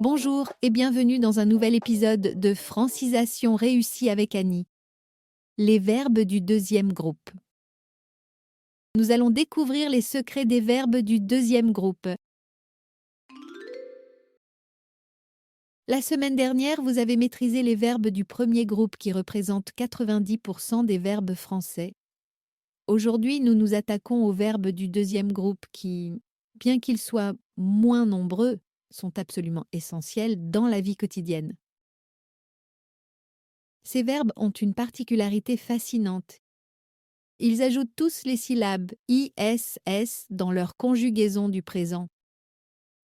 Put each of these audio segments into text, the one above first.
Bonjour et bienvenue dans un nouvel épisode de Francisation réussie avec Annie. Les verbes du deuxième groupe. Nous allons découvrir les secrets des verbes du deuxième groupe. La semaine dernière, vous avez maîtrisé les verbes du premier groupe qui représentent 90% des verbes français. Aujourd'hui, nous nous attaquons aux verbes du deuxième groupe qui, bien qu'ils soient moins nombreux, sont absolument essentiels dans la vie quotidienne. Ces verbes ont une particularité fascinante. Ils ajoutent tous les syllabes ISS dans leur conjugaison du présent.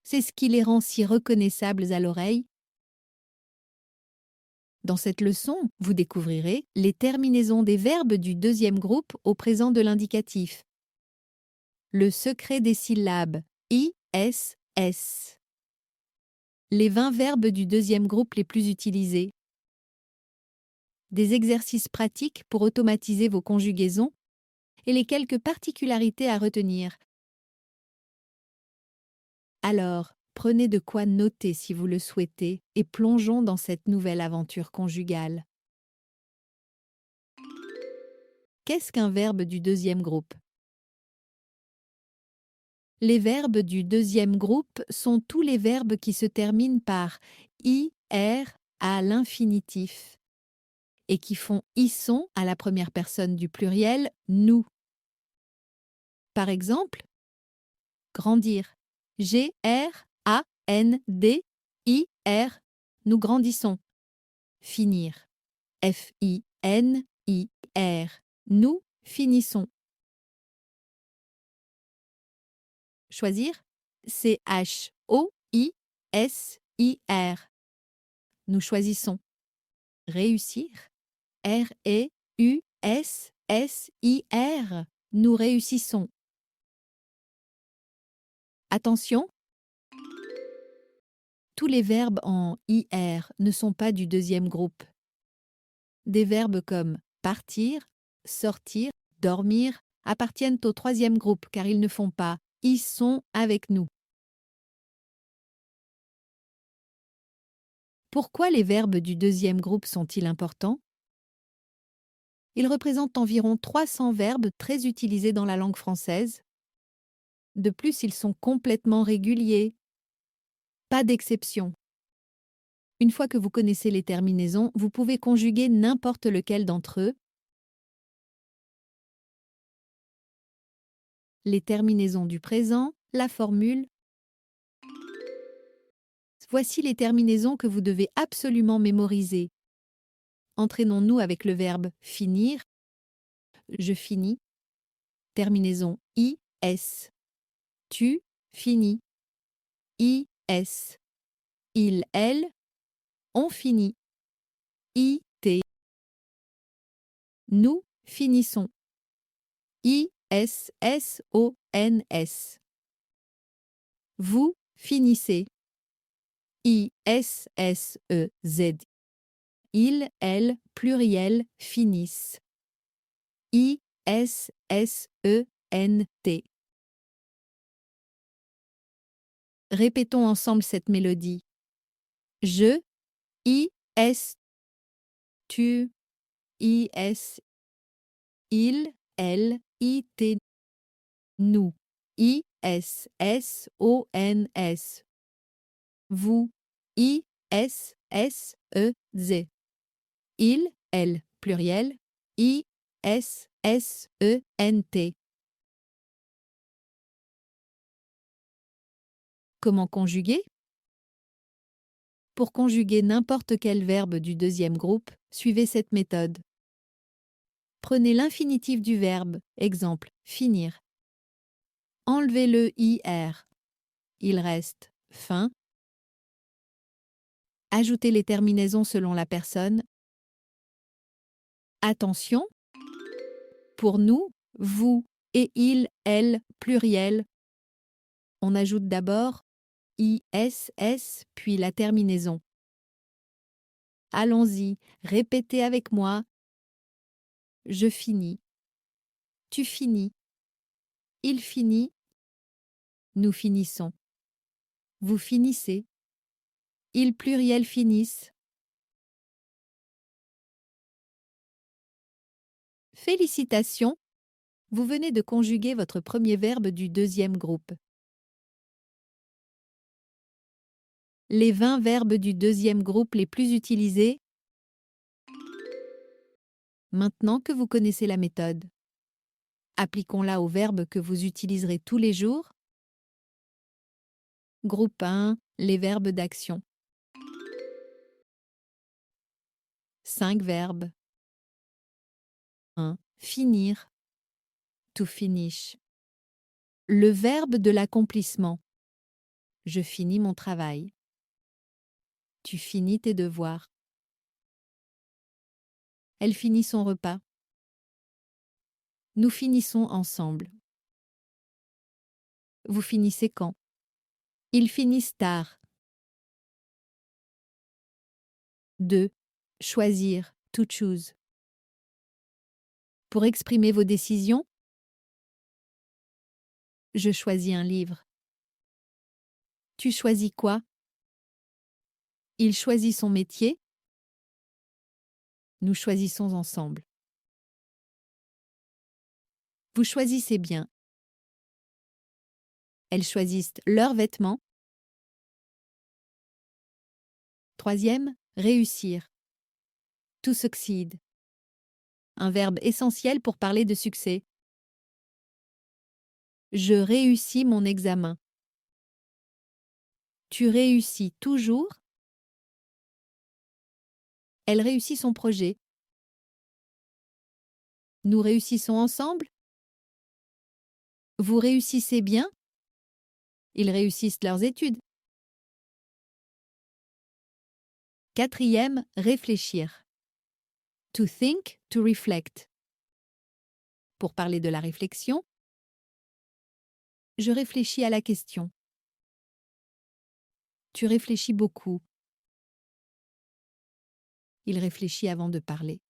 C'est ce qui les rend si reconnaissables à l'oreille. Dans cette leçon, vous découvrirez les terminaisons des verbes du deuxième groupe au présent de l'indicatif. Le secret des syllabes ISS. Les 20 verbes du deuxième groupe les plus utilisés. Des exercices pratiques pour automatiser vos conjugaisons et les quelques particularités à retenir. Alors, prenez de quoi noter si vous le souhaitez et plongeons dans cette nouvelle aventure conjugale. Qu'est-ce qu'un verbe du deuxième groupe? Les verbes du deuxième groupe sont tous les verbes qui se terminent par IR à l'infinitif et qui font isson à la première personne du pluriel nous. Par exemple, grandir. G-R-A-N-D-I-R. Nous grandissons. Finir. F-I-N-I-R. Nous finissons. Choisir. C-H-O-I-S-I-R. Nous choisissons. Réussir. R-E-U-S-S-I-R. Nous réussissons. Attention! Tous les verbes en IR ne sont pas du deuxième groupe. Des verbes comme partir, sortir, dormir appartiennent au troisième groupe car ils ne font pas « ils sont avec nous ». Pourquoi les verbes du deuxième groupe sont-ils importants? Ils représentent environ 300 verbes très utilisés dans la langue française. De plus, ils sont complètement réguliers. Pas d'exception. Une fois que vous connaissez les terminaisons, vous pouvez conjuguer n'importe lequel d'entre eux. Les terminaisons du présent, la formule. Voici les terminaisons que vous devez absolument mémoriser. Entraînons-nous avec le verbe finir. Je finis. Terminaison IS. Tu finis. IS. Il, elle. On finit. IT. Nous finissons. ISSONS. Vous finissez. ISSEZ. Il, elle, pluriel, finissent. ISSENT. Répétons ensemble cette mélodie. Je, IS, tu, IS, il, elle, IT, nous, ISSONS. Vous, ISSEZ. Il, elle, pluriel, ISSENT. Comment conjuguer? Pour conjuguer n'importe quel verbe du deuxième groupe, suivez cette méthode. Prenez l'infinitif du verbe, exemple, finir. Enlevez le IR. Il reste fin. Ajoutez les terminaisons selon la personne. Attention! Pour nous, vous et il, elle, pluriel, on ajoute d'abord ISS puis la terminaison. Allons-y, répétez avec moi. Je finis. Tu finis. Il finit. Nous finissons. Vous finissez. Ils pluriels finissent. Félicitations! Vous venez de conjuguer votre premier verbe du deuxième groupe. Les 20 verbes du deuxième groupe les plus utilisés. Maintenant que vous connaissez la méthode, appliquons-la aux verbes que vous utiliserez tous les jours. Groupe 1, les verbes d'action. 5 verbes. 1. Finir. To finish. Le verbe de l'accomplissement. Je finis mon travail. Tu finis tes devoirs. Elle finit son repas. Nous finissons ensemble. Vous finissez quand? Ils finissent tard. 2. Choisir. To choose. Pour exprimer vos décisions, je choisis un livre. Tu choisis quoi? Il choisit son métier. Nous choisissons ensemble. Vous choisissez bien. Elles choisissent leurs vêtements. 3e, réussir. To succeed. Un verbe essentiel pour parler de succès. Je réussis mon examen. Tu réussis toujours. Elle réussit son projet. Nous réussissons ensemble. Vous réussissez bien. Ils réussissent leurs études. 4e, réfléchir. To think, to reflect. Pour parler de la réflexion, je réfléchis à la question. Tu réfléchis beaucoup. Il réfléchit avant de parler.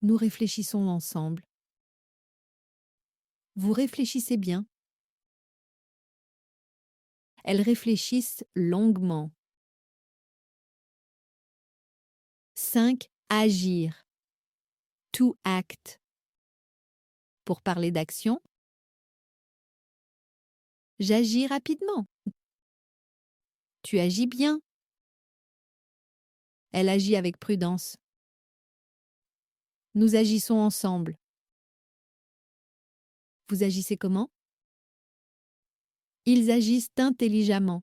Nous réfléchissons ensemble. Vous réfléchissez bien. Elles réfléchissent longuement. 5. Agir. To act. Pour parler d'action, j'agis rapidement. Tu agis bien. Elle agit avec prudence. Nous agissons ensemble. Vous agissez comment? Ils agissent intelligemment.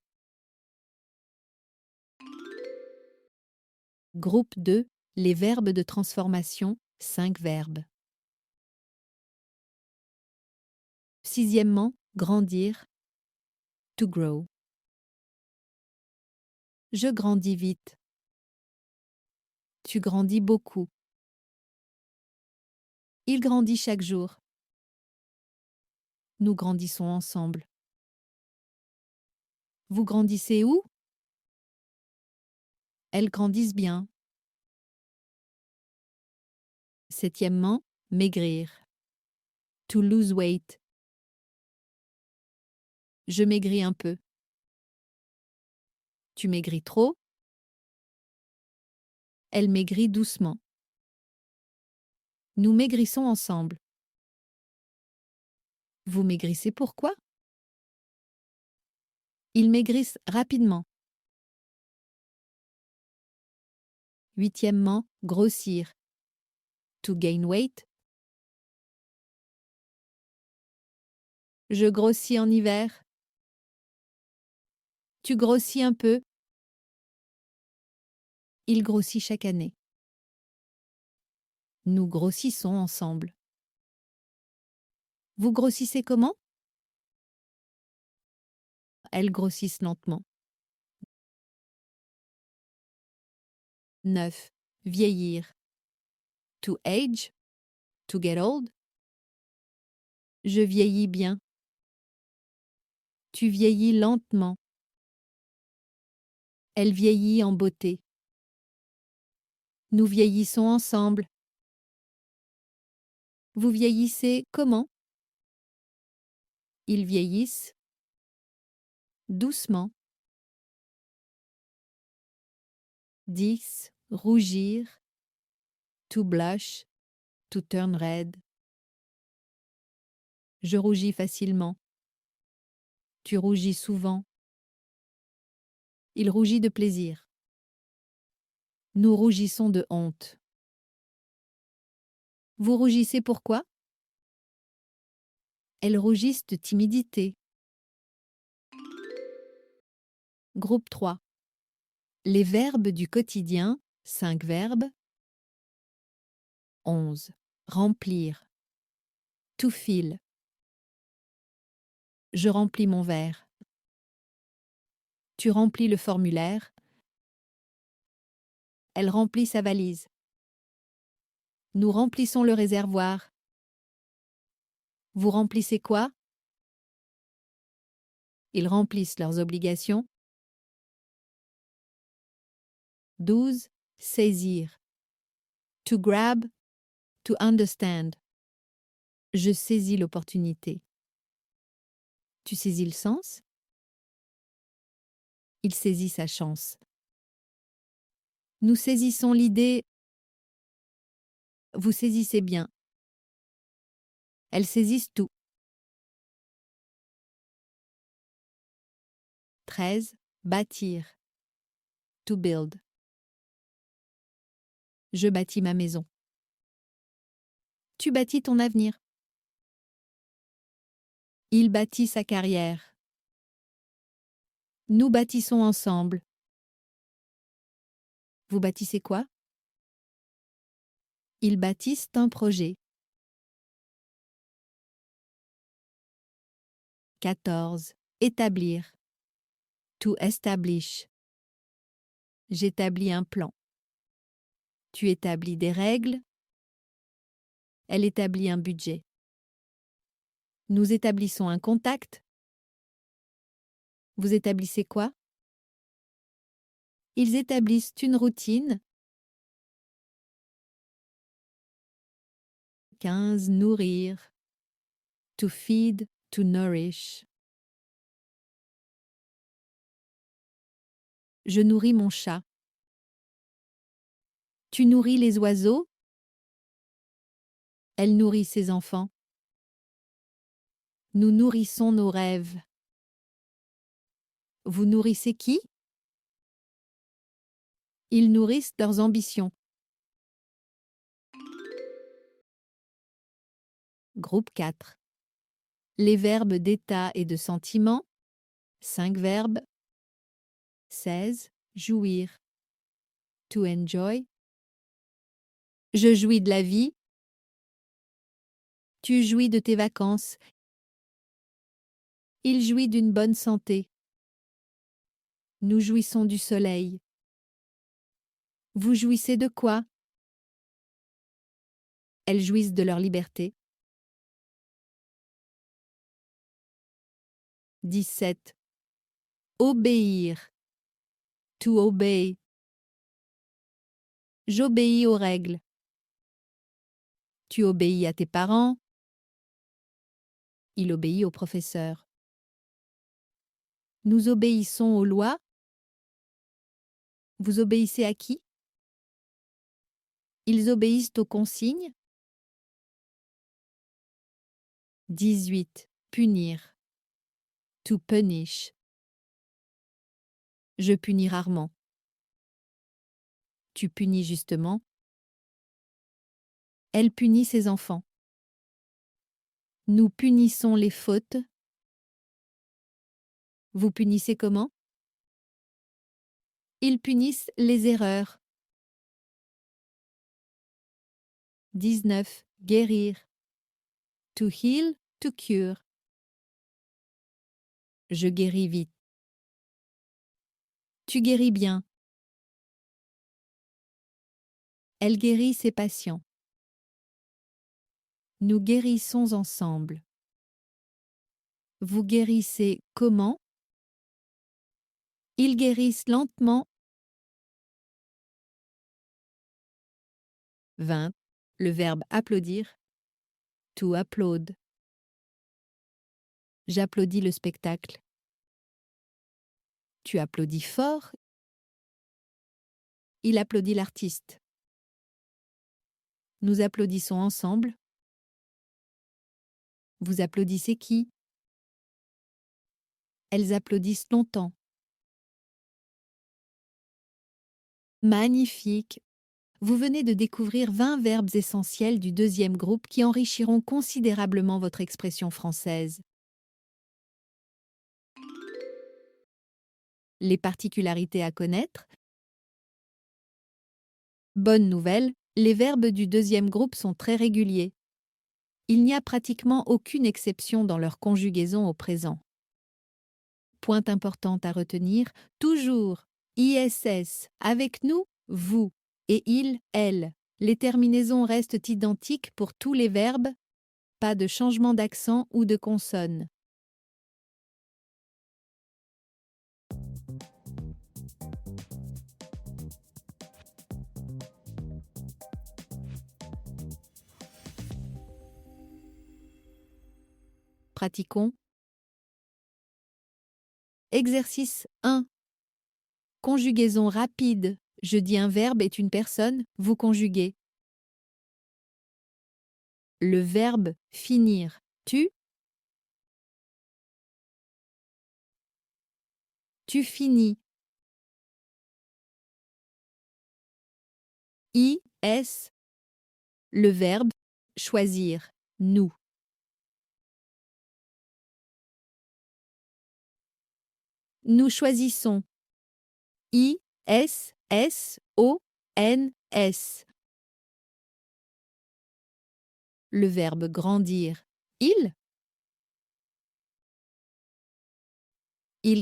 Groupe 2, les verbes de transformation, 5 verbes. 6e, grandir. To grow. Je grandis vite. Tu grandis beaucoup. Il grandit chaque jour. Nous grandissons ensemble. Vous grandissez où? Elles grandissent bien. 7e, maigrir. To lose weight. Je maigris un peu. Tu maigris trop. Elle maigrit doucement. Nous maigrissons ensemble. Vous maigrissez pourquoi? Ils maigrissent rapidement. 8e, grossir. To gain weight. Je grossis en hiver. Tu grossis un peu. Il grossit chaque année. Nous grossissons ensemble. Vous grossissez comment? Elles grossissent lentement. 9. Vieillir. To age. To get old. Je vieillis bien. Tu vieillis lentement. Elle vieillit en beauté. Nous vieillissons ensemble. Vous vieillissez comment? Ils vieillissent doucement. 10. Rougir. To blush. To turn red. Je rougis facilement. Tu rougis souvent. Il rougit de plaisir. Nous rougissons de honte. Vous rougissez pourquoi? Elles rougissent de timidité. Groupe 3. Les verbes du quotidien, 5 verbes. 11. Remplir. To fill. Je remplis mon verre. Tu remplis le formulaire. Elle remplit sa valise. Nous remplissons le réservoir. Vous remplissez quoi? Ils remplissent leurs obligations. 12. Saisir. To grab. To understand. Je saisis l'opportunité. Tu saisis le sens? Il saisit sa chance. Nous saisissons l'idée. Vous saisissez bien. Elles saisissent tout. 13. Bâtir. To build. Je bâtis ma maison. Tu bâtis ton avenir. Il bâtit sa carrière. Nous bâtissons ensemble. Vous bâtissez quoi? Ils bâtissent un projet. 14. Établir. To establish. J'établis un plan. Tu établis des règles. Elle établit un budget. Nous établissons un contact. Vous établissez quoi? Ils établissent une routine. 15. Nourrir. To feed, to nourish. Je nourris mon chat. Tu nourris les oiseaux. Elle nourrit ses enfants. Nous nourrissons nos rêves. Vous nourrissez qui? Ils nourrissent leurs ambitions. Groupe 4. Les verbes d'état et de sentiment, 5 verbes. 16. Jouir. To enjoy. Je jouis de la vie. Tu jouis de tes vacances. Il jouit d'une bonne santé. Nous jouissons du soleil. Vous jouissez de quoi? Elles jouissent de leur liberté. 17. Obéir. To obey. J'obéis aux règles. Tu obéis à tes parents. Il obéit au professeur. Nous obéissons aux lois. Vous obéissez à qui? Ils obéissent aux consignes. 18. Punir. To punish. Je punis rarement. Tu punis justement. Elle punit ses enfants. Nous punissons les fautes. Vous punissez comment? Ils punissent les erreurs. 19. Guérir. To heal, to cure. Je guéris vite. Tu guéris bien. Elle guérit ses patients. Nous guérissons ensemble. Vous guérissez comment? Ils guérissent lentement. 20. Le verbe applaudir. To applaud. J'applaudis le spectacle. Tu applaudis fort. Il applaudit l'artiste. Nous applaudissons ensemble. Vous applaudissez qui? Elles applaudissent longtemps. Magnifique! Vous venez de découvrir 20 verbes essentiels du deuxième groupe qui enrichiront considérablement votre expression française. Les particularités à connaître. Bonne nouvelle, les verbes du deuxième groupe sont très réguliers. Il n'y a pratiquement aucune exception dans leur conjugaison au présent. Point important à retenir, toujours ISS, avec nous, vous, et il, elle. Les terminaisons restent identiques pour tous les verbes, pas de changement d'accent ou de consonne. Pratiquons. Exercice 1. Conjugaison rapide. Je dis un verbe est une personne, vous conjuguez. Le verbe finir. Tu finis. IS. Le verbe choisir. Nous. Nous choisissons. ISSONS. Le verbe grandir. Ils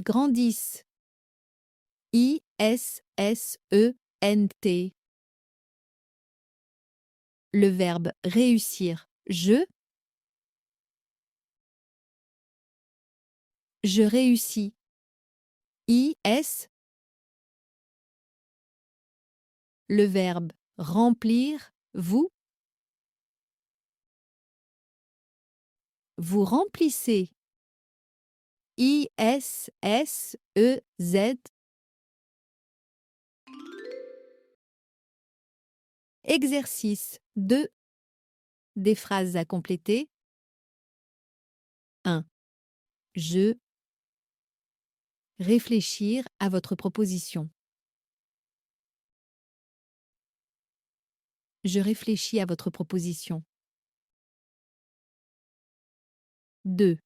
grandissent. ISSENT. Le verbe réussir. Je réussis. IS. Le verbe remplir. Vous remplissez. ISSEZ. Exercice 2. Des phrases à compléter. 1. Je. Réfléchir à votre proposition. Je réfléchis à votre proposition. 2.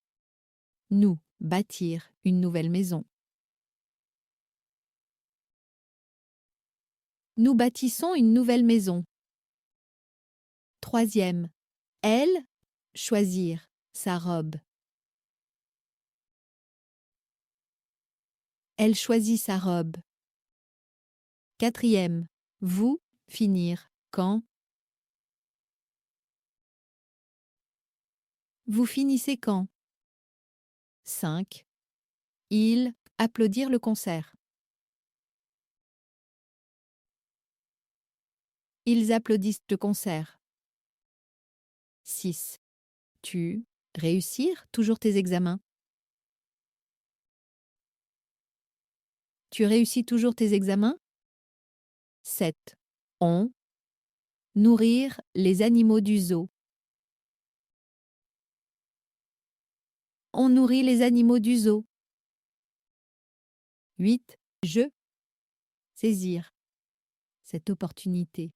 Nous bâtir une nouvelle maison. Nous bâtissons une nouvelle maison. 3. Elle choisir sa robe. Elle choisit sa robe. 4. Vous finir quand. Vous finissez quand. 5. Ils applaudir le concert. Ils applaudissent le concert. 6. Tu réussir toujours tes examens. Tu réussis toujours tes examens. 7. On nourrir les animaux du zoo. On nourrit les animaux du zoo. 8. Je saisir cette opportunité.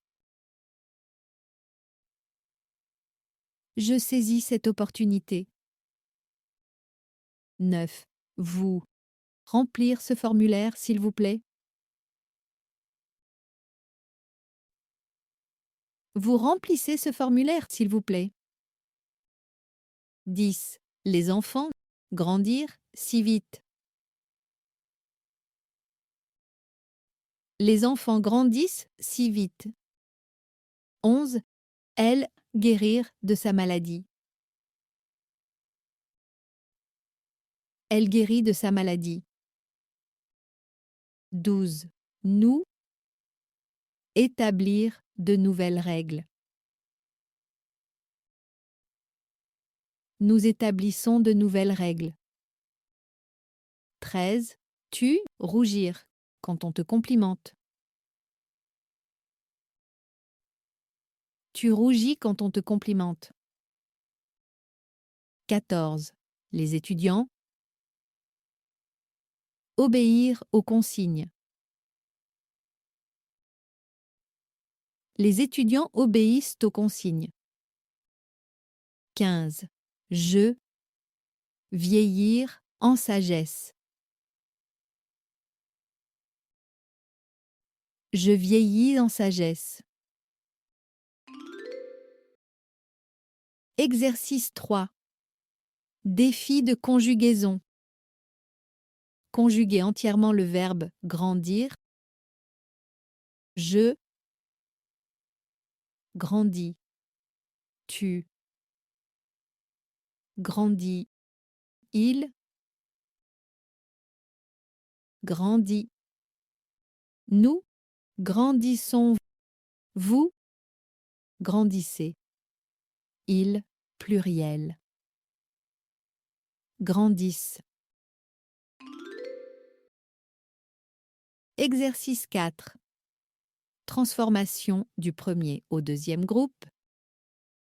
Je saisis cette opportunité. 9. Vous remplir ce formulaire, s'il vous plaît. Vous remplissez ce formulaire, s'il vous plaît. 10. Les enfants grandir si vite. Les enfants grandissent si vite. 11. Elle guérir de sa maladie. Elle guérit de sa maladie. 12. Nous établir de nouvelles règles. Nous établissons de nouvelles règles. 13. Tu, rougir, quand on te complimente. Tu rougis quand on te complimente. 14. Les étudiants. Obéir aux consignes. Les étudiants obéissent aux consignes. 15. Je, vieillir en sagesse. Je vieillis en sagesse. Exercice 3. Défi de conjugaison. Conjuguez entièrement le verbe grandir. Je grandis. Tu grandis. Il grandit. Nous grandissons. Vous grandissez. Il pluriel. Grandissent. Exercice 4. Transformation du premier au deuxième groupe.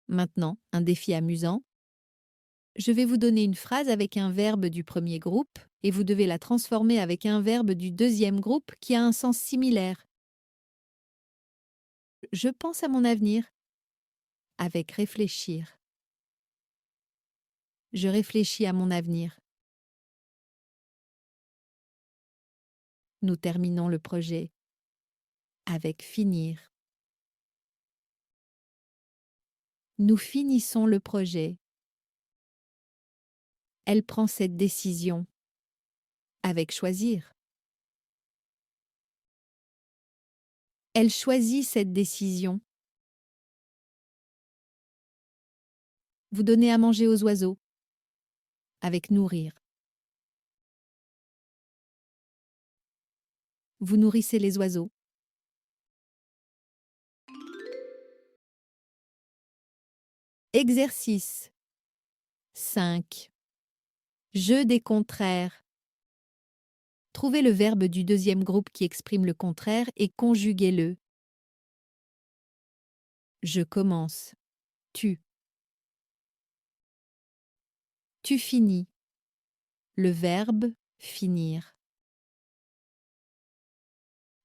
Maintenant, un défi amusant. Je vais vous donner une phrase avec un verbe du premier groupe et vous devez la transformer avec un verbe du deuxième groupe qui a un sens similaire. Je pense à mon avenir. Avec réfléchir. Je réfléchis à mon avenir. Nous terminons le projet. Avec finir. Nous finissons le projet. Elle prend cette décision. Avec choisir. Elle choisit cette décision. Vous donnez à manger aux oiseaux. Avec nourrir. Vous nourrissez les oiseaux. Exercice 5. Jeu des contraires. Trouvez le verbe du deuxième groupe qui exprime le contraire et conjuguez-le. Je commence. Tu. Tu finis. Le verbe finir.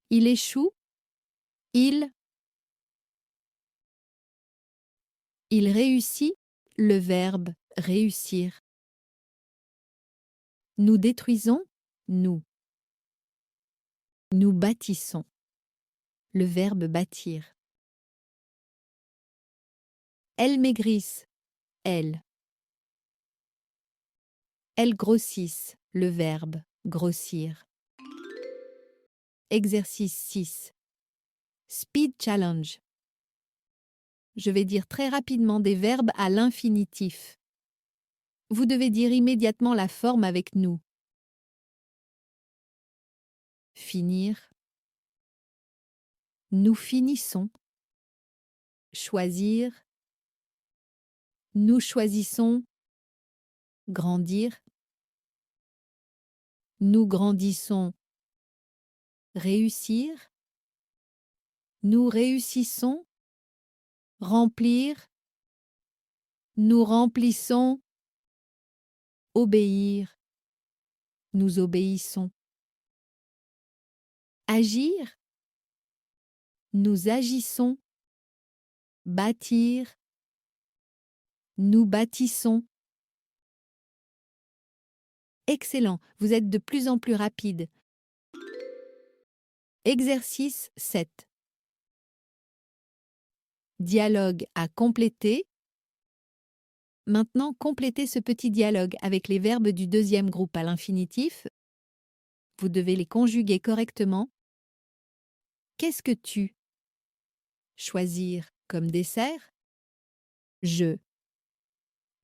Il échoue. Il réussit. Le verbe réussir. Nous détruisons. Nous. Nous bâtissons. Le verbe bâtir. Elles maigrissent. Elles. Elles grossissent. Le verbe grossir. Exercice 6. Speed challenge. Je vais dire très rapidement des verbes à l'infinitif. Vous devez dire immédiatement la forme avec nous. Finir. Nous finissons. Choisir. Nous choisissons. Grandir. Nous grandissons. Réussir. Nous réussissons. Remplir. Nous remplissons. Obéir. Nous obéissons. Agir. Nous agissons. Bâtir. Nous bâtissons. Excellent, vous êtes de plus en plus rapide. Exercice 7. Dialogue à compléter. Maintenant, complétez ce petit dialogue avec les verbes du deuxième groupe à l'infinitif. Vous devez les conjuguer correctement. Qu'est-ce que tu? Choisir comme dessert. Je.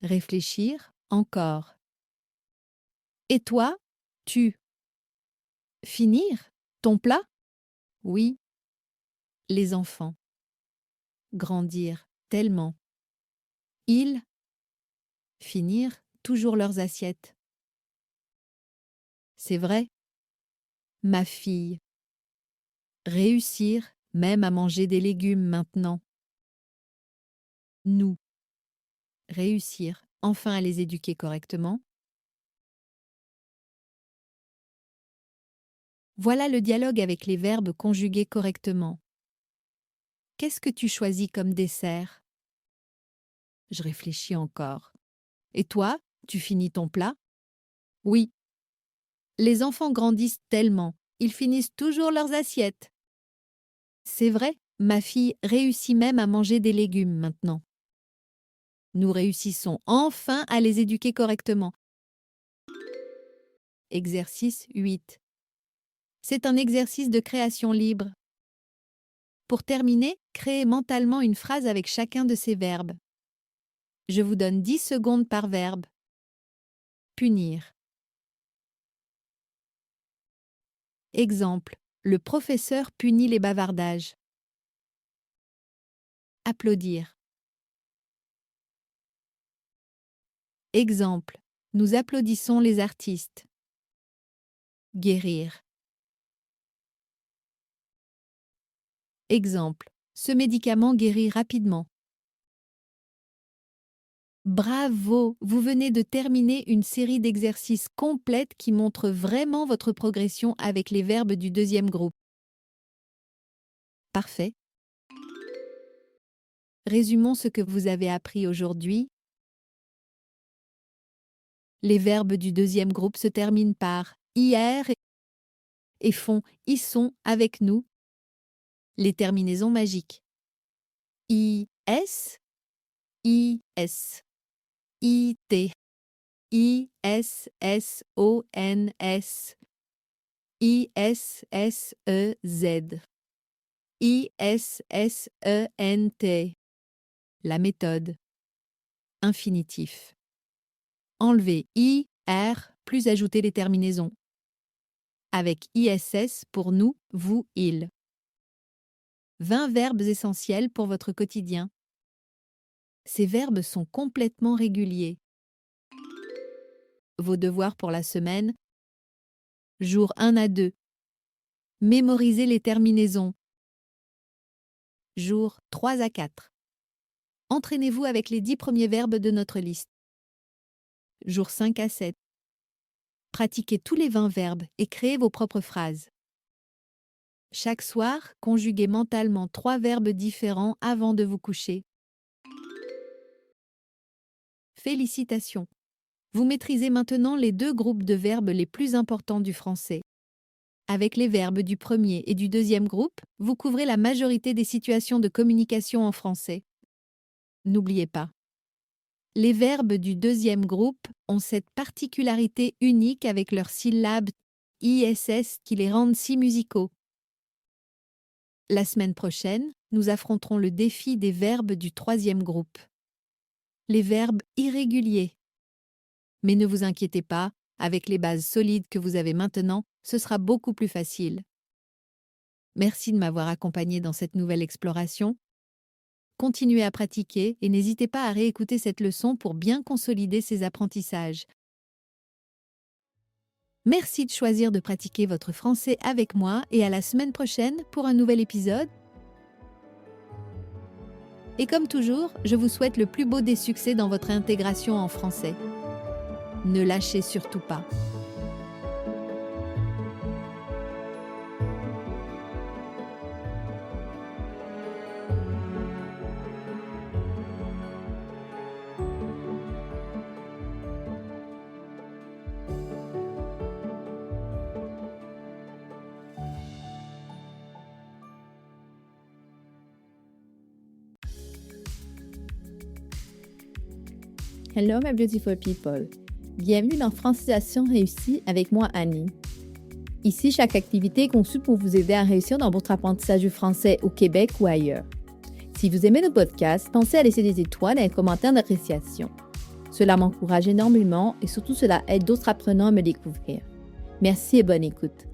Réfléchir encore. Et toi, tu? Finir ton plat? Oui. Les enfants. Grandir tellement. Ils finir toujours leurs assiettes. C'est vrai. Ma fille. Réussir même à manger des légumes maintenant. Nous. Réussir enfin à les éduquer correctement. Voilà le dialogue avec les verbes conjugués correctement. Qu'est-ce que tu choisis comme dessert? Je réfléchis encore. Et toi, tu finis ton plat? Oui. Les enfants grandissent tellement, ils finissent toujours leurs assiettes. C'est vrai, ma fille réussit même à manger des légumes maintenant. Nous réussissons enfin à les éduquer correctement. Exercice 8. C'est un exercice de création libre. Pour terminer, créez mentalement une phrase avec chacun de ces verbes. Je vous donne 10 secondes par verbe. Punir. Exemple. Le professeur punit les bavardages. Applaudir. Exemple. Nous applaudissons les artistes. Guérir. Exemple. Ce médicament guérit rapidement. Bravo! Vous venez de terminer une série d'exercices complètes qui montrent vraiment votre progression avec les verbes du deuxième groupe. Parfait. Résumons ce que vous avez appris aujourd'hui. Les verbes du deuxième groupe se terminent par IR et font ils sont avec nous. Les terminaisons magiques. IS, IS, IT, ISSONS, ISSEZ, ISSENT. La méthode. Infinitif. Enlevez IR plus ajouter les terminaisons. Avec ISS pour nous, vous, il. 20 verbes essentiels pour votre quotidien. Ces verbes sont complètement réguliers. Vos devoirs pour la semaine. Jour 1 à 2. Mémorisez les terminaisons. Jour 3 à 4. Entraînez-vous avec les 10 premiers verbes de notre liste. Jour 5 à 7. Pratiquez tous les 20 verbes et créez vos propres phrases. Chaque soir, conjuguez mentalement 3 verbes différents avant de vous coucher. Félicitations! Vous maîtrisez maintenant les 2 groupes de verbes les plus importants du français. Avec les verbes du premier et du deuxième groupe, vous couvrez la majorité des situations de communication en français. N'oubliez pas, les verbes du deuxième groupe ont cette particularité unique avec leurs syllabes ISS qui les rendent si musicaux. La semaine prochaine, nous affronterons le défi des verbes du troisième groupe. Les verbes irréguliers. Mais ne vous inquiétez pas, avec les bases solides que vous avez maintenant, ce sera beaucoup plus facile. Merci de m'avoir accompagné dans cette nouvelle exploration. Continuez à pratiquer et n'hésitez pas à réécouter cette leçon pour bien consolider ces apprentissages. Merci de choisir de pratiquer votre français avec moi et à la semaine prochaine pour un nouvel épisode. Et comme toujours, je vous souhaite le plus beau des succès dans votre intégration en français. Ne lâchez surtout pas. Hello my beautiful people! Bienvenue dans Francisation réussie avec moi Annie. Ici, chaque activité est conçue pour vous aider à réussir dans votre apprentissage du français au Québec ou ailleurs. Si vous aimez nos podcasts, pensez à laisser des étoiles et un commentaire d'appréciation. Cela m'encourage énormément et surtout cela aide d'autres apprenants à me découvrir. Merci et bonne écoute!